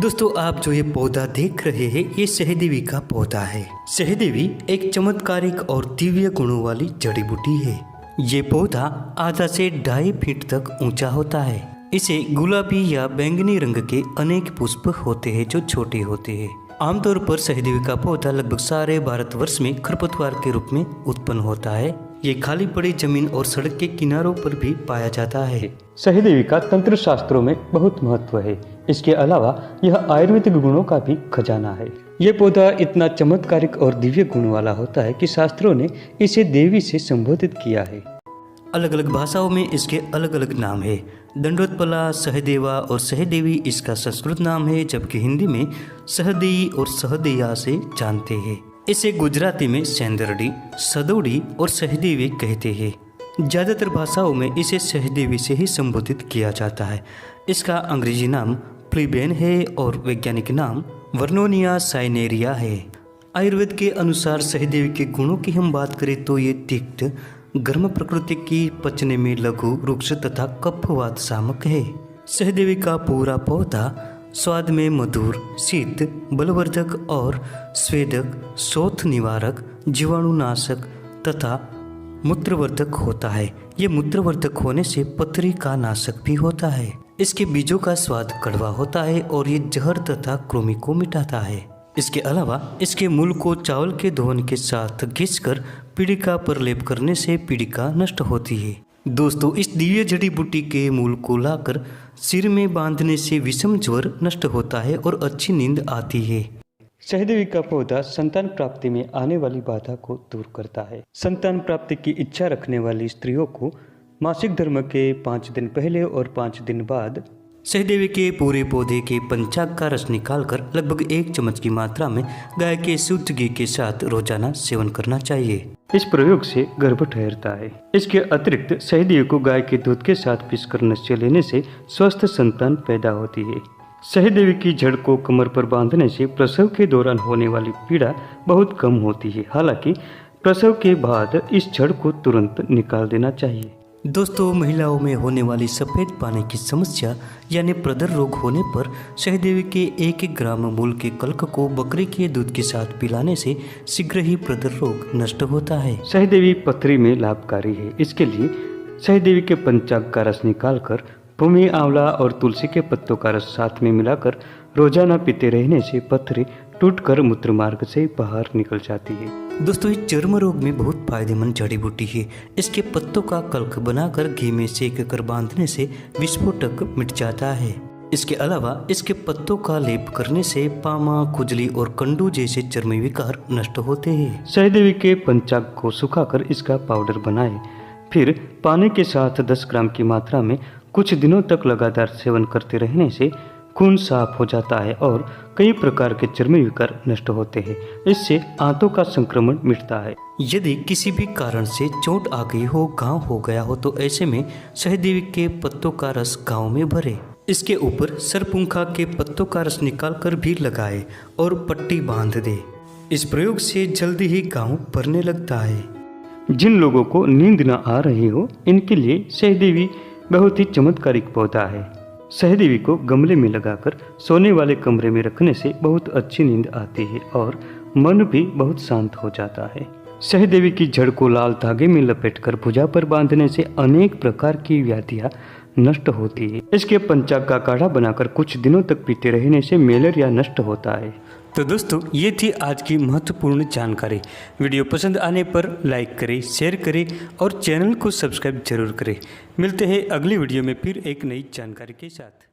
दोस्तों आप जो ये पौधा देख रहे हैं ये सहदेवी का पौधा है। सहदेवी एक चमत्कारिक और दिव्य गुणों वाली जड़ी बूटी है। ये पौधा आधा से 2.5 फीट तक ऊंचा होता है। इसे गुलाबी या बैंगनी रंग के अनेक पुष्प होते हैं जो छोटे होते हैं। आमतौर पर सहदेवी का पौधा लगभग सारे भारतवर्ष में खरपतवार के रूप में उत्पन्न होता है। ये खाली पड़ी जमीन और सड़क के किनारों पर भी पाया जाता है। सहदेवी का तंत्र शास्त्रों में बहुत महत्व है। इसके अलावा यह आयुर्वेदिक गुणों का भी खजाना है। यह पौधा इतना चमत्कारिक और दिव्य गुण वाला होता है कि शास्त्रों ने इसे देवी से संबोधित किया है। अलग अलग भाषाओं में इसके अलग अलग नाम है। दंडोत्पला, सहदेवा और सहदेवी इसका संस्कृत नाम है, जबकि हिंदी में सहदेई और सहदेया से जानते हैं। इसे गुजराती में सेंदरडी, सदौड़ी और सहदेवी कहते हैं। ज़्यादातर भाषाओं में इसे सहदेवी से ही संबोधित किया जाता है। इसका अंग्रेजी नाम प्लीबेन है और वैज्ञानिक नाम वर्नोनिया साइनेरिया है। आयुर्वेद के अनुसार सहदेवी के गुणों की हम बात करें तो ये तिक्त, गर्म प्रकृति की, पचने में लघु, रुक्ष तथा कफवात शामक है। सहदेवी का पूरा पौधा स्वाद में मधुर, शीत, बलवर्धक और स्वेदक, शोथ निवारक, जीवाणुनाशक तथा मूत्रवर्धक होता है। ये मूत्रवर्धक होने से पथरी का नाशक भी होता है। इसके बीजों का स्वाद कड़वा होता है और ये जहर तथा कृमि को मिटाता है। इसके अलावा इसके मूल को चावल के धोने के साथ घिसकर पीड़िका पर लेप करने से पीड़िका नष्ट होती है। दोस्तों इस दिव्य जड़ी बूटी के मूल को लाकर सिर में बांधने से विषम ज्वर नष्ट होता है और अच्छी नींद आती है। सहदेवी का पौधा संतान प्राप्ति में आने वाली बाधा को दूर करता है। संतान प्राप्ति की इच्छा रखने वाली स्त्रियों को मासिक धर्म के 5 दिन पहले और 5 दिन बाद सहदेवी के पूरे पौधे के पंचांग का रस निकालकर लगभग 1 चम्मच की मात्रा में गाय के शुद्ध घी के साथ रोजाना सेवन करना चाहिए। इस प्रयोग से गर्भ ठहरता है। इसके अतिरिक्त सहदेवी को गाय के दूध के साथ पीसकर नश्य लेने से स्वस्थ संतान पैदा होती है। सहदेवी की जड़ को कमर पर बांधने से प्रसव के दौरान होने वाली पीड़ा बहुत कम होती है। हालांकि प्रसव के बाद इस जड़ को तुरंत निकाल देना चाहिए। दोस्तों महिलाओं में होने वाली सफ़ेद पानी की समस्या यानी प्रदर रोग होने पर सहदेवी के 1 ग्राम मूल के कल्क को बकरी के दूध के साथ पिलाने से शीघ्र ही प्रदर रोग नष्ट होता है। सहदेवी पथरी में लाभकारी है। इसके लिए सहदेवी के पंचांग का रस निकालकर भूमि, आंवला और तुलसी के पत्तों का रस साथ में मिलाकर रोजाना पीते रहने से पथरी टूटकर मूत्र मार्ग से बाहर निकल जाती है। दोस्तों ये चर्म रोग में बहुत फायदेमंद जड़ी बूटी है। इसके पत्तों का कल्क बनाकर घी में सेक कर बांधने से विस्फोटक मिट जाता है। इसके अलावा इसके पत्तों का लेप करने से पामा, खुजली और कंडू जैसे चर्मी विकार नष्ट होते हैं। सहदेवी के पंचांग को सुखाकर इसका पाउडर बनाएं, फिर पानी के साथ 10 ग्राम की मात्रा में कुछ दिनों तक लगातार सेवन करते रहने से खून साफ हो जाता है और कई प्रकार के चर्मी विकार नष्ट होते हैं। इससे आंतों का संक्रमण मिटता है। यदि किसी भी कारण से चोट आ गई हो, घाव हो गया हो तो ऐसे में सहदेवी के पत्तों का रस घाव में भरे। इसके ऊपर सरपुंखा के पत्तों का रस निकालकर भी लगाए और पट्टी बांध दे। इस प्रयोग से जल्दी ही घाव भरने लगता है। जिन लोगों को नींद न आ रही हो इनके लिए सहदेवी बहुत ही चमत्कारिक पौधा है। सहदेवी को गमले में लगाकर सोने वाले कमरे में रखने से बहुत अच्छी नींद आती है और मन भी बहुत शांत हो जाता है। सहदेवी की जड़ को लाल धागे में लपेटकर भुजा पर बांधने से अनेक प्रकार की व्याधियां नष्ट होती है। इसके पंचांग का काढ़ा बनाकर कुछ दिनों तक पीते रहने से मलेरिया नष्ट होता है। तो दोस्तों ये थी आज की महत्वपूर्ण जानकारी। वीडियो पसंद आने पर लाइक करें, शेयर करें और चैनल को सब्सक्राइब जरूर करें। मिलते हैं अगली वीडियो में फिर एक नई जानकारी के साथ।